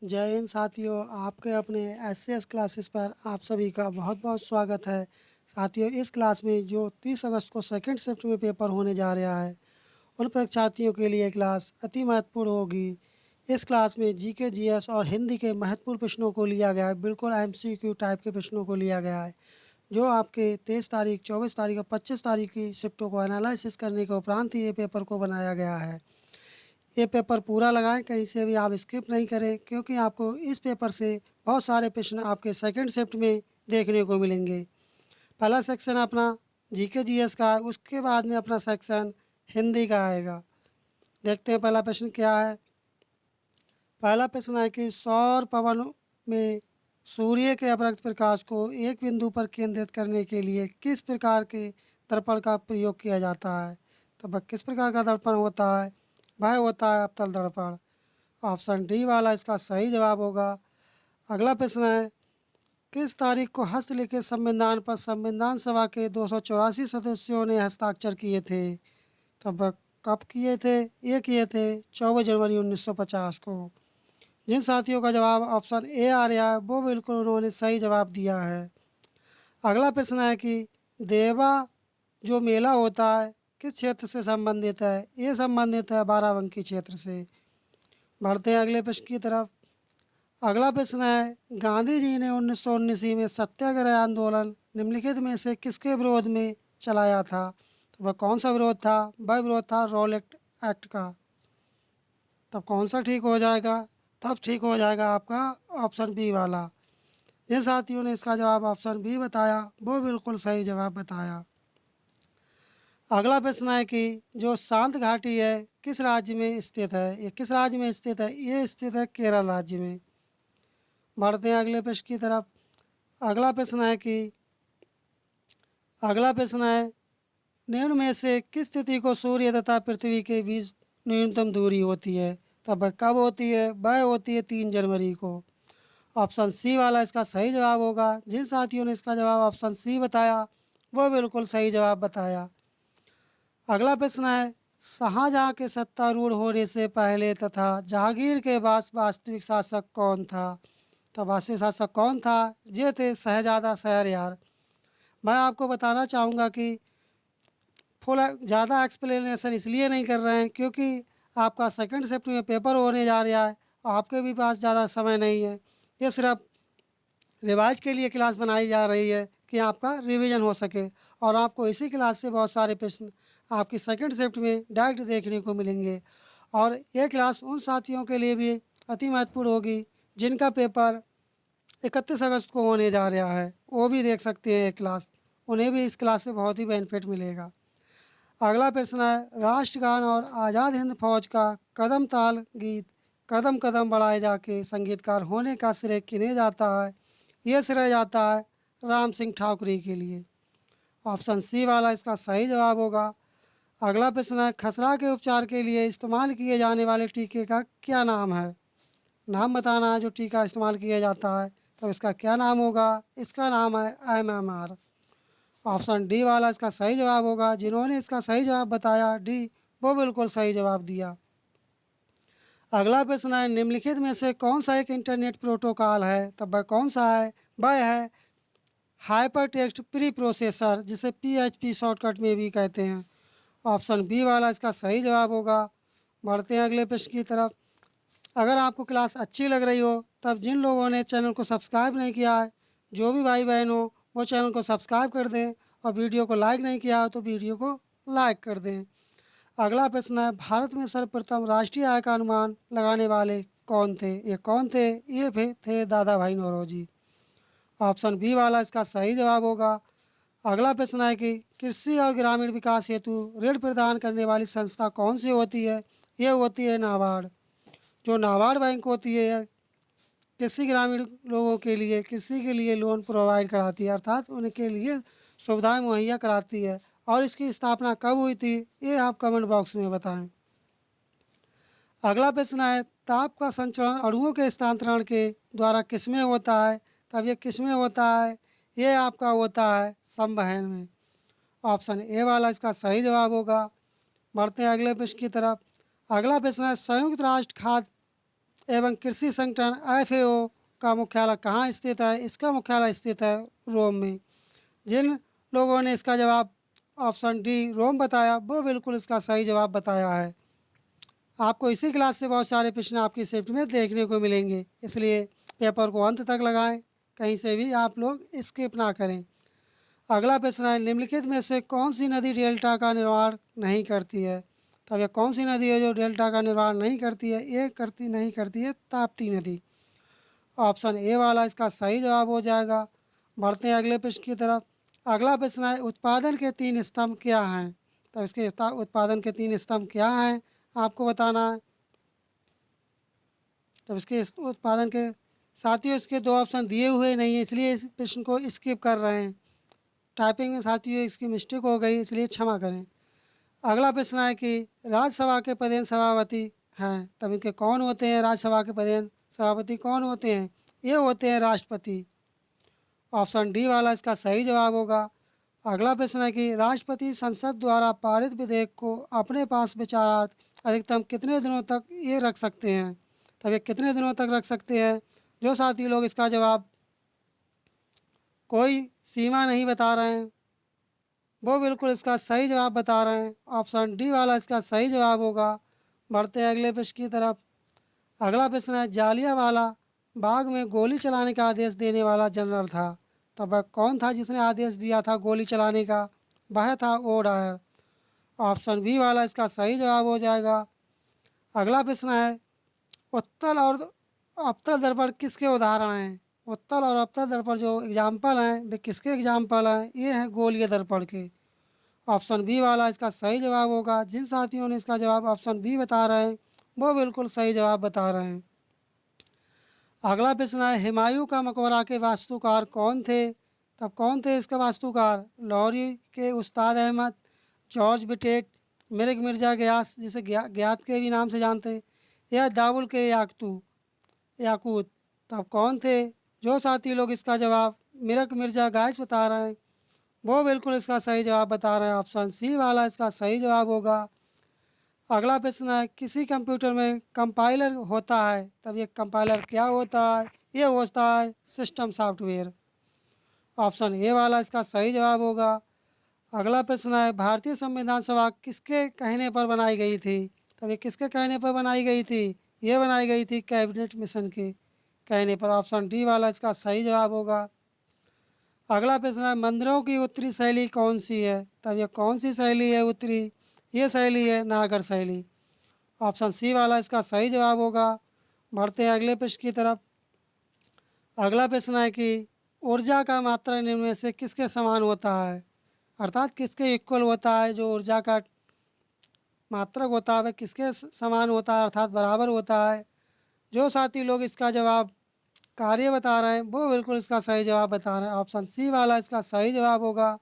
जय हिंद साथियों, आपके अपने एस क्लासेस पर आप सभी का बहुत बहुत स्वागत है। साथियों, इस क्लास में जो 30 अगस्त को सेकंड शिफ्ट में पेपर होने जा रहा है, उन परीक्षार्थियों के लिए क्लास अति महत्वपूर्ण होगी। इस क्लास में जीके, जीएस और हिंदी के महत्वपूर्ण प्रश्नों को लिया गया है। बिल्कुल एमसीक्यू टाइप के प्रश्नों को लिया गया है, जो आपके 23 तारीख, 24 तारीख और 25 तारीख की शिफ्टों को एनालिसिस करने के उपरांत ही ये पेपर को बनाया गया है। ये पेपर पूरा लगाएं, कहीं से भी आप स्किप नहीं करें, क्योंकि आपको इस पेपर से बहुत सारे प्रश्न आपके सेकंड शिफ्ट में देखने को मिलेंगे। पहला सेक्शन अपना जीके जीएस का है, उसके बाद में अपना सेक्शन हिंदी का आएगा। देखते हैं पहला प्रश्न क्या है। पहला प्रश्न है कि सौर पवन में सूर्य के अपराजित प्रकाश को एक बिंदु पर केंद्रित करने के लिए किस प्रकार के दर्पण का प्रयोग किया जाता है। तो वह किस प्रकार का दर्पण होता है? वह होता है अवतल दर्पण। ऑप्शन डी वाला इसका सही जवाब होगा। अगला प्रश्न है, किस तारीख को हस्तलिखित संविधान पर संविधान सभा के 284 सदस्यों ने हस्ताक्षर किए थे। तब वह कब किए थे? ये किए थे 24 जनवरी 1950 को। जिन साथियों का जवाब ऑप्शन ए आ रहा है, वो बिल्कुल उन्होंने सही जवाब दिया है। अगला प्रश्न है कि देवा जो मेला होता है किस क्षेत्र से संबंधित है। ये संबंधित है बाराबंकी क्षेत्र से। बढ़ते हैं अगले प्रश्न की तरफ। अगला प्रश्न है, गांधी जी ने 1919 में सत्याग्रह आंदोलन निम्नलिखित में से किसके विरोध में चलाया था। तो वह कौन सा विरोध था? वह विरोध था रॉलेट एक्ट का। तब कौन सा ठीक हो जाएगा? तब ठीक हो जाएगा आपका ऑप्शन बी वाला। जिन साथियों ने इसका जवाब ऑप्शन बी बताया, वो बिल्कुल सही जवाब बताया। अगला प्रश्न है कि जो शांत घाटी है किस राज्य में स्थित है। ये किस राज्य में स्थित है? ये स्थित है केरल राज्य में। बढ़ते हैं अगले प्रश्न की तरफ। अगला प्रश्न है कि अगला प्रश्न है, निम्न में से किस तिथि को सूर्य तथा पृथ्वी के बीच न्यूनतम दूरी होती है। तब वह कब होती है? वह होती है 3 जनवरी को। ऑप्शन सी वाला इसका सही जवाब होगा। जिन साथियों ने इसका जवाब ऑप्शन सी बताया, वो बिल्कुल सही जवाब बताया। अगला प्रश्न है, शाहजहाँ के सत्तारूढ़ होने से पहले तथा जहांगीर के बाद वास्तविक शासक कौन था। तो वास्तविक शासक कौन था? ये थे शहजादा शहरयार। मैं आपको बताना चाहूँगा कि फुल ज़्यादा एक्सप्लेनेशन इसलिए नहीं कर रहे हैं क्योंकि आपका सेकंड शिफ्ट में पेपर होने जा रहा है और आपके भी पास ज़्यादा समय नहीं है। ये सिर्फ रिवाइज के लिए क्लास बनाई जा रही है कि आपका रिवीजन हो सके, और आपको इसी क्लास से बहुत सारे प्रश्न आपकी सेकंड शिफ्ट में डायरेक्ट देखने को मिलेंगे। और ये क्लास उन साथियों के लिए भी अति महत्वपूर्ण होगी जिनका पेपर 31 अगस्त को होने जा रहा है। वो भी देख सकते हैं ये क्लास, उन्हें भी इस क्लास से बहुत ही बेनिफिट मिलेगा। अगला प्रश्न है, राष्ट्रगान और आज़ाद हिंद फौज का कदम ताल गीत कदम कदम बढ़ाए जाके संगीतकार होने का श्रेय किन्हें जाता है। ये श्रेय जाता है राम सिंह ठाकुरी के लिए। ऑप्शन सी वाला इसका सही जवाब होगा। अगला प्रश्न है, खसरा के उपचार के लिए इस्तेमाल किए जाने वाले टीके का क्या नाम है। नाम बताना है जो टीका इस्तेमाल किया जाता है, तो इसका क्या नाम होगा? इसका नाम है MMR। ऑप्शन डी वाला इसका सही जवाब होगा। जिन्होंने इसका सही जवाब बताया डी, वो बिल्कुल सही जवाब दिया। अगला प्रश्न है, निम्नलिखित में से कौन सा एक इंटरनेट प्रोटोकॉल है। तब वह कौन सा है? वह है हाइपर टेक्स्ट प्री प्रोसेसर, जिसे PHP शॉर्टकट में भी कहते हैं। ऑप्शन बी वाला इसका सही जवाब होगा। बढ़ते हैं अगले प्रश्न की तरफ। अगर आपको क्लास अच्छी लग रही हो, तब जिन लोगों ने चैनल को सब्सक्राइब नहीं किया है, जो भी भाई बहन हो, वो चैनल को सब्सक्राइब कर दें, और वीडियो को लाइक नहीं किया हो तो वीडियो को लाइक कर दें। अगला प्रश्न है, भारत में सर्वप्रथम राष्ट्रीय आय का अनुमान लगाने वाले कौन थे। ये कौन थे? ये थे दादा भाई नौरोजी। ऑप्शन बी वाला इसका सही जवाब होगा। अगला प्रश्न है कि कृषि और ग्रामीण विकास हेतु ऋण प्रदान करने वाली संस्था कौन सी होती है। ये होती है नाबार्ड। जो नाबार्ड बैंक होती है, कृषि ग्रामीण लोगों के लिए कृषि के लिए लोन प्रोवाइड कराती है, अर्थात उनके लिए सुविधाएं मुहैया कराती है। और इसकी स्थापना कब हुई थी, ये आप कमेंट बॉक्स में बताएं। अगला प्रश्न है, ताप का संचरण अणुओं के स्थानांतरण के द्वारा किसमें होता है। तब ये किसमें होता है? ये आपका होता है संवहन में। ऑप्शन ए वाला इसका सही जवाब होगा। बढ़ते हैं अगले प्रश्न की तरफ। अगला प्रश्न है, संयुक्त राष्ट्र खाद्य एवं कृषि संगठन एफएओ का मुख्यालय कहाँ स्थित है? इसका मुख्यालय स्थित है रोम में। जिन लोगों ने इसका जवाब ऑप्शन डी रोम बताया वो बिल्कुल इसका सही जवाब बताया है। आपको इसी क्लास से बहुत सारे प्रश्न आपकी शिफ्ट में देखने को मिलेंगे, इसलिए पेपर को अंत तक लगाएं, कहीं से भी आप लोग स्किप ना करें। अगला प्रश्न है, निम्नलिखित में से कौन सी नदी डेल्टा का निर्माण नहीं करती है? तब यह कौन सी नदी है जो डेल्टा का निर्माण नहीं करती है? ये नहीं करती है ताप्ती नदी। ऑप्शन ए वाला इसका सही जवाब हो जाएगा। बढ़ते हैं अगले प्रश्न की तरफ। अगला प्रश्न है, उत्पादन के 3 स्तंभ क्या हैं? तो इसके उत्पादन के 3 स्तंभ क्या हैं आपको बताना है। तब इसके उत्पादन के साथियों इसके 2 ऑप्शन दिए हुए नहीं है, इसलिए इस प्रश्न को स्किप कर रहे हैं। टाइपिंग में साथियों इसकी मिस्टेक हो गई, इसलिए क्षमा करें। अगला प्रश्न है कि राज्यसभा के प्रधान सभापति हैं, तब इनके कौन होते हैं? राज्यसभा के प्रधान सभापति कौन होते हैं? ये होते हैं राष्ट्रपति। ऑप्शन डी वाला इसका सही जवाब होगा। अगला प्रश्न है कि राष्ट्रपति संसद द्वारा पारित विधेयक को अपने पास विचारार्थ अधिकतम कितने दिनों तक ये रख सकते हैं? तब ये कितने दिनों तक रख सकते हैं? जो साथी लोग इसका जवाब कोई सीमा नहीं बता रहे हैं वो बिल्कुल इसका सही जवाब बता रहे हैं। ऑप्शन डी वाला इसका सही जवाब होगा। बढ़ते हैं अगले प्रश्न की तरफ। अगला प्रश्न है, जालियांवाला बाग में गोली चलाने का आदेश देने वाला जनरल था, तब वह कौन था जिसने आदेश दिया था गोली चलाने का? वह था ओडायर। ऑप्शन बी वाला इसका सही जवाब हो जाएगा। अगला प्रश्न है, उत्तल और अवतल दर्पण किसके उदाहरण हैं? उत्तल और अवतल दर्पण जो एग्जाम्पल हैं वे किसके एग्जाम्पल हैं? ये हैं गोलीय दर्पण के। ऑप्शन बी वाला इसका सही जवाब होगा। जिन साथियों ने इसका जवाब ऑप्शन बी बता रहे हैं वो बिल्कुल सही जवाब बता रहे हैं। अगला प्रश्न है, हुमायूं का मकबरा के वास्तुकार कौन थे? तब कौन थे इसका वास्तुकार? लाहौरी के उस्ताद अहमद, जॉर्ज बिटेट, मिर्ग मिर्जा गयास जिसे गयात के भी नाम से जानते हैं, या दावुल के याकूत। तब कौन थे? जो साथी लोग इसका जवाब मिर्ग मिर्जा गायस बता रहे हैं वो बिल्कुल इसका सही जवाब बता रहे हैं। ऑप्शन सी वाला इसका सही जवाब होगा। अगला प्रश्न है, किसी कंप्यूटर में कंपाइलर होता है, तब ये कंपाइलर क्या होता है? ये होता है सिस्टम सॉफ्टवेयर। ऑप्शन ए वाला इसका सही जवाब होगा। अगला प्रश्न है, भारतीय संविधान सभा किसके कहने पर बनाई गई थी? तब ये किसके कहने पर बनाई गई थी? ये बनाई गई थी कैबिनेट मिशन के कहने पर। ऑप्शन डी वाला इसका सही जवाब होगा। अगला प्रश्न है, मंदिरों की उत्तरी शैली कौन सी है? तब ये कौन सी शैली है उत्तरी? ये शैली है नागर शैली। ऑप्शन सी वाला इसका सही जवाब होगा। बढ़ते हैं अगले प्रश्न की तरफ। अगला प्रश्न है कि ऊर्जा का मात्रा निम्न में से किसके समान होता है? अर्थात किसके इक्वल होता है? जो ऊर्जा का मात्रक होता है वह किसके समान होता है अर्थात बराबर होता है? जो साथी लोग इसका जवाब कार्य बता रहे हैं वो बिल्कुल इसका सही जवाब बता रहे हैं। ऑप्शन सी वाला इसका सही जवाब होगा।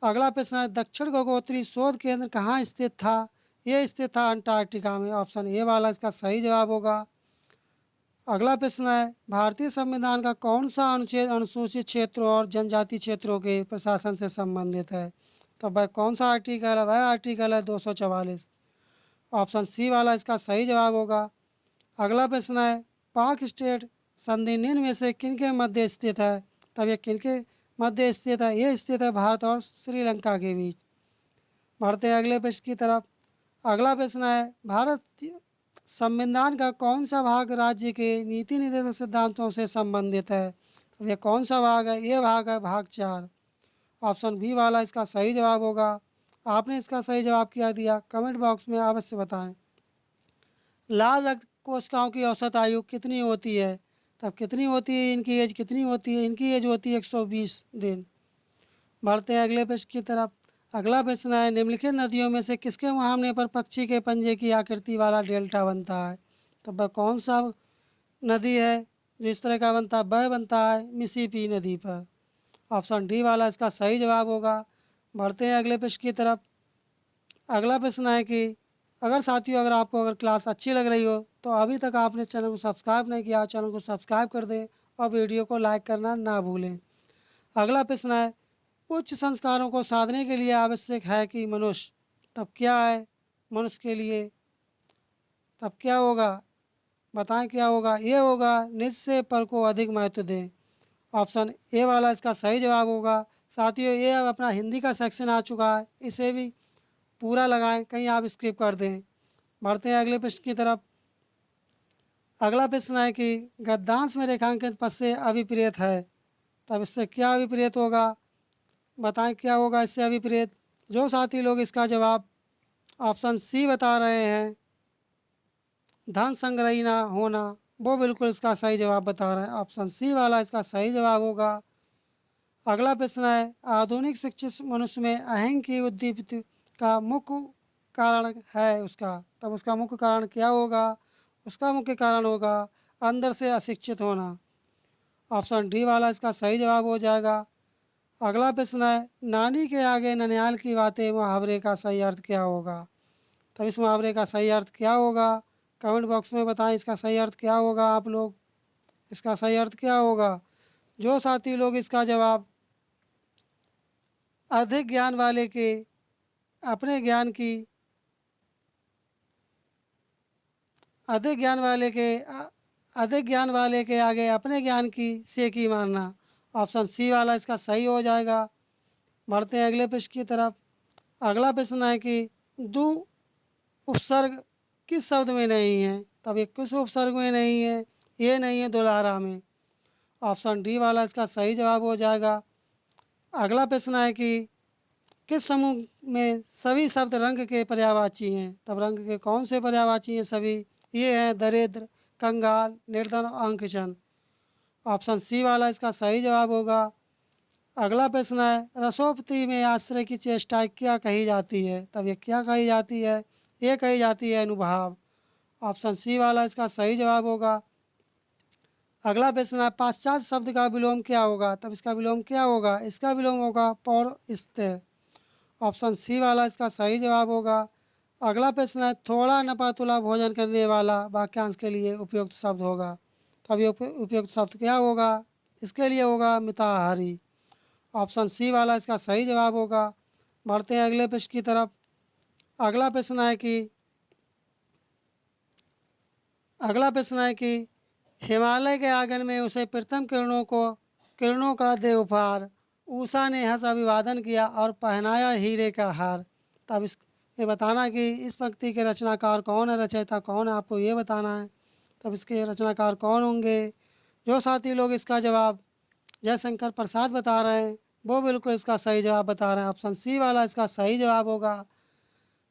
अगला प्रश्न है, दक्षिण गंगोत्री शोध केंद्र कहाँ स्थित था? ये स्थित था अंटार्कटिका में। ऑप्शन ए वाला इसका सही जवाब होगा। अगला प्रश्न है, भारतीय संविधान का कौन सा अनुच्छेद अनुसूचित क्षेत्रों और जनजाति क्षेत्रों के प्रशासन से संबंधित है? तो वह कौन सा आर्टिकल है? वह आर्टिकल है 244। ऑप्शन सी वाला इसका सही जवाब होगा। अगला प्रश्न है, पाक स्टेट संधि निम्न में से किनके मध्य स्थित है? तब ये किनके मध्य स्थित है? ये स्थित है भारत और श्रीलंका के बीच। बढ़ते हैं अगले प्रश्न की तरफ। अगला प्रश्न है, भारत संविधान का कौन सा भाग राज्य के नीति निर्देशक सिद्धांतों से संबंधित है? तो ये कौन सा भाग है? ये भाग है भाग 4। ऑप्शन बी वाला इसका सही जवाब होगा। आपने इसका सही जवाब क्या दिया कमेंट बॉक्स में अवश्य बताएं। लाल रक्त कोशिकाओं की औसत आयु कितनी होती है? तब कितनी होती है? इनकी एज कितनी होती है? इनकी एज होती है 120 दिन। बढ़ते हैं अगले प्रश्न की तरफ। अगला प्रश्न है, निम्नलिखित नदियों में से किसके मुहावने पर पक्षी के पंजे की आकृति वाला डेल्टा बनता है? तो वह कौन सा नदी है जो इस तरह का बनता है? वह बनता है मिसिसिपी नदी पर। ऑप्शन डी वाला इसका सही जवाब होगा। बढ़ते हैं अगले प्रश्न की तरफ। अगला प्रश्न है कि अगर साथियों अगर क्लास अच्छी लग रही हो तो अभी तक आपने चैनल को सब्सक्राइब नहीं किया, चैनल को सब्सक्राइब कर दें और वीडियो को लाइक करना ना भूलें। अगला प्रश्न है, उच्च संस्कारों को साधने के लिए आवश्यक है कि मनुष्य। तब क्या है मनुष्य के लिए? तब क्या होगा? बताएं क्या होगा? ये होगा निज से पर को अधिक महत्व दें। ऑप्शन ए वाला इसका सही जवाब होगा। साथियों, ये अब अपना हिंदी का सेक्शन आ चुका है, इसे भी पूरा लगाएं, कहीं आप स्किप कर दें। बढ़ते हैं अगले प्रश्न की तरफ। अगला प्रश्न है कि गद्यांश में रेखांकित पद से अभिप्रेत है, तब इससे क्या अभिप्रेत होगा? बताएं क्या होगा इससे अभिप्रेत? जो साथी लोग इसका जवाब ऑप्शन सी बता रहे हैं, धन संग्रही ना होना, वो बिल्कुल इसका सही जवाब बता रहे हैं। ऑप्शन सी वाला इसका सही जवाब होगा। अगला प्रश्न है, आधुनिक शिक्षित मनुष्य में अहंग की उद्दीपित का मुख्य कारण है उसका, तब उसका मुख्य कारण क्या होगा? उसका मुख्य कारण होगा अंदर से अशिक्षित होना। ऑप्शन डी वाला इसका सही जवाब हो जाएगा। अगला प्रश्न है, नानी के आगे ननिहाल की बातें मुहावरे का सही अर्थ क्या होगा? तब इस मुहावरे का सही अर्थ क्या होगा? कमेंट बॉक्स में बताएं इसका सही अर्थ क्या होगा। आप लोग इसका सही अर्थ क्या होगा? जो साथी लोग इसका जवाब अधिक ज्ञान वाले के अपने ज्ञान की अधिक ज्ञान वाले के अधिक ज्ञान वाले के आगे अपने ज्ञान की सेकी मारना। ऑप्शन सी वाला इसका सही हो जाएगा। बढ़ते हैं अगले प्रश्न की तरफ। अगला प्रश्न है कि दो उपसर्ग किस शब्द में नहीं है? तब ये किस उपसर्ग में नहीं है? ये नहीं है दुलारा में। ऑप्शन डी वाला इसका सही जवाब हो जाएगा। अगला प्रश्न है कि किस समूह में सभी शब्द रंग के पर्यायवाची हैं? तब रंग के कौन से पर्यायवाची हैं सभी? ये हैं दरिद्र, कंगाल, निर्धन और अंकजन। ऑप्शन सी वाला इसका सही जवाब होगा। अगला प्रश्न है, रसोपति में आश्रय की चेष्टा क्या कही जाती है? तब ये क्या कही जाती है? ये कही जाती है अनुभाव। ऑप्शन सी वाला इसका सही जवाब होगा। अगला प्रश्न है, पाश्चात्य शब्द का विलोम क्या होगा? तब इसका विलोम क्या होगा? इसका विलोम होगा पौरस्त्य। ऑप्शन सी वाला इसका सही जवाब होगा। अगला प्रश्न है, थोड़ा नपा तुला भोजन करने वाला वाक्यांश के लिए उपयुक्त शब्द होगा। तब ये उपयुक्त शब्द क्या होगा? इसके लिए होगा मिताहारी। ऑप्शन सी वाला इसका सही जवाब होगा। बढ़ते हैं अगले प्रश्न की तरफ। अगला प्रश्न है कि अगला प्रश्न है कि हिमालय के आंगन में उसे प्रथम किरणों का दे उपहार, उषा ने हंस अभिवादन किया और पहनाया हीरे का हार। तब इस ये बताना कि इस पंक्ति के रचनाकार कौन है, रचयिता कौन है, आपको ये बताना है। तब इसके रचनाकार कौन होंगे? जो साथी लोग इसका जवाब जयशंकर प्रसाद बता रहे हैं, वो बिल्कुल इसका सही जवाब बता रहे हैं। ऑप्शन सी वाला इसका सही जवाब होगा।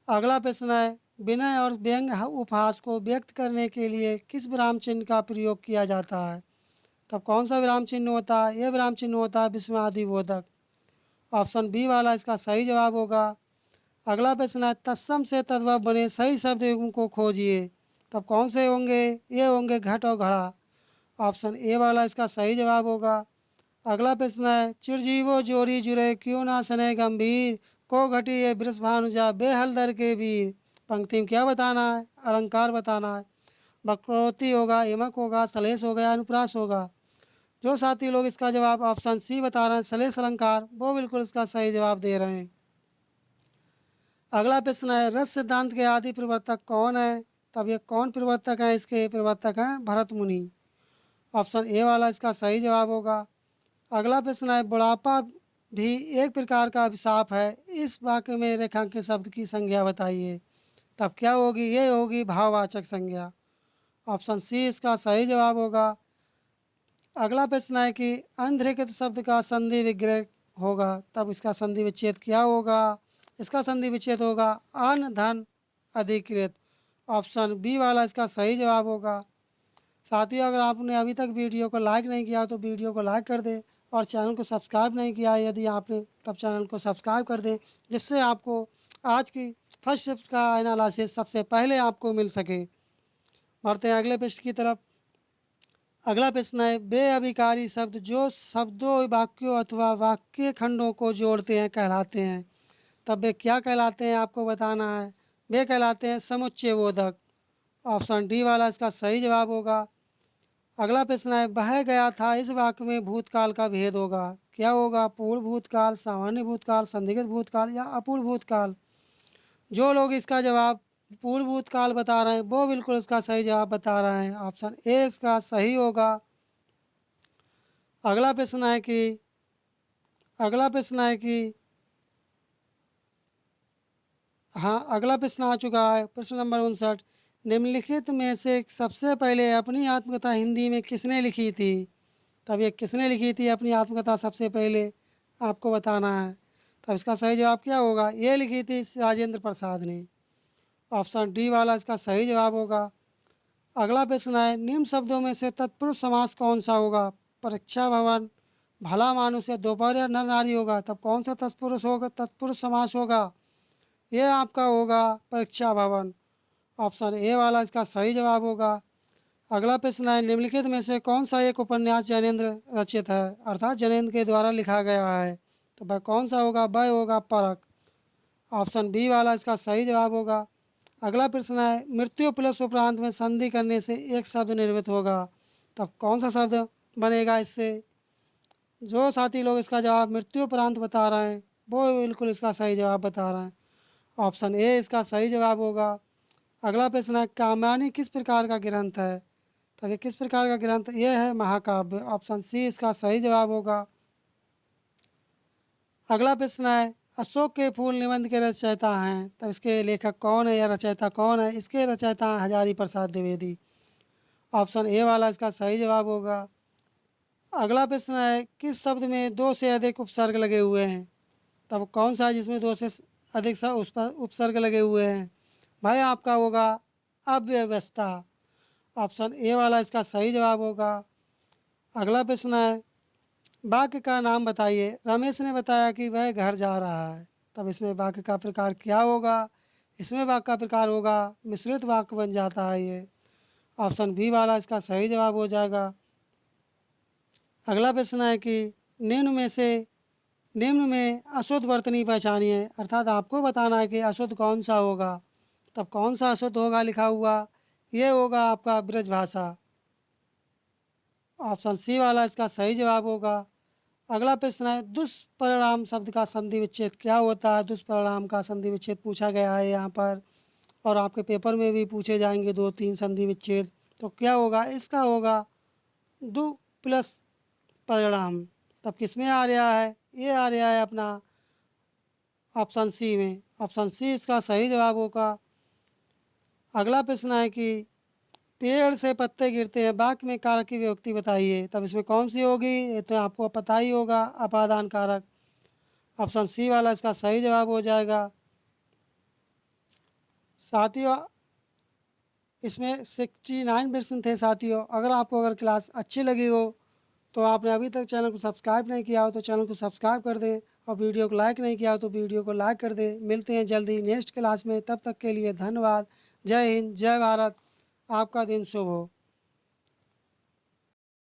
अगला प्रश्न है, विनय और व्यंग उपहास को व्यक्त करने के लिए किस विराम चिन्ह का प्रयोग किया जाता है? तब कौन सा विराम चिन्ह होता है? ये विराम चिन्ह होता है विस्मयादिबोधक। ऑप्शन बी वाला इसका सही जवाब होगा। अगला प्रश्न है, तत्सम से तद्भव बने सही शब्द युग्म को खोजिए। तब कौन से होंगे? ये होंगे घट और घड़ा। ऑप्शन ए वाला इसका सही जवाब होगा। अगला प्रश्न है, चिरजीवो जोरी जुरे क्यों ना सने गंभीर, को घटी ये वृषभानुजा बेहलदर के वीर। पंक्ति में क्या बताना है? अलंकार बताना है। वक्रोक्ति होगा, यमक होगा, सलेस होगा या अनुप्रास होगा। जो साथी लोग इसका जवाब ऑप्शन सी बता रहे हैं, सलेस अलंकार, वो बिल्कुल इसका सही जवाब दे रहे हैं। अगला प्रश्न है, रस सिद्धांत के आदि प्रवर्तक कौन है? तब ये कौन प्रवर्तक हैं? इसके प्रवर्तक हैं भरत मुनि। ऑप्शन ए वाला इसका सही जवाब होगा। अगला प्रश्न है, बुढ़ापा भी एक प्रकार का अभिशाप है, इस वाक्य में रेखांकित शब्द की संज्ञा बताइए। तब क्या होगी? ये होगी भाववाचक संज्ञा। ऑप्शन सी इसका सही जवाब होगा। अगला प्रश्न है कि अंध्रकृत शब्द का संधि विग्रह होगा, तब इसका संधि विच्छेद क्या होगा? इसका संधि विच्छेद होगा अन धन अधिकृत। ऑप्शन बी वाला इसका सही जवाब होगा। साथियों, अगर आपने अभी तक वीडियो को लाइक नहीं किया तो वीडियो को लाइक कर दें और चैनल को सब्सक्राइब नहीं किया यदि आपने, तब चैनल को सब्सक्राइब कर दें, जिससे आपको आज की फर्स्ट शिफ्ट का एनालिसिस सबसे पहले आपको मिल सके। बढ़ते हैं अगले प्रश्न की तरफ। अगला प्रश्न है, बेअभिकारी शब्द जो शब्दों, वाक्यों अथवा वाक्य खंडों को जोड़ते हैं कहलाते हैं। तब वे क्या कहलाते हैं? आपको बताना है। वे कहलाते हैं समुच्चय बोधक। ऑप्शन डी वाला इसका सही जवाब होगा। अगला प्रश्न है, बह गया था, इस वाक्य में भूतकाल का भेद होगा। क्या होगा? पूर्ण भूतकाल, सामान्य भूतकाल, संदिग्ध भूतकाल या अपूर्ण भूतकाल। जो लोग इसका जवाब पूर्व भूतकाल बता रहे हैं, वो बिल्कुल इसका सही जवाब बता रहे हैं। ऑप्शन ए इसका सही होगा। अगला प्रश्न है कि अगला प्रश्न है कि हाँ, अगला प्रश्न आ चुका है, प्रश्न नंबर 59। निम्नलिखित में से सबसे पहले अपनी आत्मकथा हिंदी में किसने लिखी थी? तब ये किसने लिखी थी अपनी आत्मकथा सबसे पहले, आपको बताना है। तब इसका सही जवाब क्या होगा? ये लिखी थी राजेंद्र प्रसाद ने। ऑप्शन डी वाला इसका सही जवाब होगा। अगला प्रश्न है, निम्न शब्दों में से तत्पुरुष समास कौन सा होगा? परीक्षा भवन, भला मानुष या दोपहर या नर नारी होगा। तब कौन सा तत्पुरुष समास होगा? ये आपका होगा परीक्षा भवन। ऑप्शन ए वाला इसका सही जवाब होगा। अगला प्रश्न है, निम्नलिखित में से कौन सा एक उपन्यास जैनेन्द्र रचित है, अर्थात जैनेन्द्र के द्वारा लिखा गया है? तो वह कौन सा होगा? वह होगा परख। ऑप्शन बी वाला इसका सही जवाब होगा। अगला प्रश्न है, मृत्यु प्लस उपरांत में संधि करने से एक शब्द निर्मित होगा। तब कौन सा शब्द बनेगा इससे? जो साथी लोग इसका जवाब मृत्यु उपरांत बता रहे हैं, वो बिल्कुल इसका सही जवाब बता रहे हैं। ऑप्शन ए इसका सही जवाब होगा। अगला प्रश्न है, काम्यानी किस प्रकार का ग्रंथ है? तब ये किस प्रकार का ग्रंथ? ये है महाकाव्य। ऑप्शन सी इसका सही जवाब होगा। अगला प्रश्न है, अशोक के फूल निबंध के रचयिता हैं, तब इसके लेखक कौन है या रचयिता कौन है? इसके रचयिता हैं हजारी प्रसाद द्विवेदी। ऑप्शन ए वाला इसका सही जवाब होगा। अगला प्रश्न है, किस शब्द में दो से अधिक उपसर्ग लगे हुए हैं? तब कौन सा है जिसमें दो से अधिक उस पर उपसर्ग लगे हुए हैं? भाई आपका होगा अव्यवस्था। ऑप्शन ए वाला इसका सही जवाब होगा। अगला प्रश्न है, वाक्य का नाम बताइए। रमेश ने बताया कि वह घर जा रहा है। तब इसमें वाक्य का प्रकार क्या होगा? इसमें वाक्य का प्रकार होगा मिश्रित वाक्य बन जाता है ये। ऑप्शन बी वाला इसका सही जवाब हो जाएगा। अगला प्रश्न है कि निम्न में अशुद्ध वर्तनी पहचानिए, अर्थात आपको बताना है कि अशुद्ध कौन सा होगा। तब कौन सा अशुद्ध होगा लिखा हुआ? ये होगा आपका ब्रजभाषा। ऑप्शन सी वाला इसका सही जवाब होगा। अगला प्रश्न है, दुष्परिणाम शब्द का संधि विच्छेद क्या होता है? दुष्परिणाम का संधि विच्छेद पूछा गया है यहाँ पर, और आपके पेपर में भी पूछे जाएंगे 2-3 संधि विच्छेद। तो क्या होगा? इसका होगा दु प्लस परिणाम। तब किस में आ रहा है? ये आ रहा है अपना ऑप्शन सी में। ऑप्शन सी इसका सही जवाब होगा। अगला प्रश्न है कि पेड़ से पत्ते गिरते हैं, वाक्य में कारक की विभक्ति बताइए। तब इसमें कौन सी होगी? ये तो आपको पता ही होगा, अपादान कारक। ऑप्शन सी वाला इसका सही जवाब हो जाएगा। साथियों, इसमें 69 थे साथियों। अगर क्लास अच्छी लगी हो तो आपने अभी तक चैनल को सब्सक्राइब नहीं किया हो तो चैनल को सब्सक्राइब कर दें, और वीडियो को लाइक नहीं किया हो तो वीडियो को लाइक कर दें। मिलते हैं जल्दी नेक्स्ट क्लास में, तब तक के लिए धन्यवाद। जय हिंद, जय भारत। आपका दिन शुभ हो।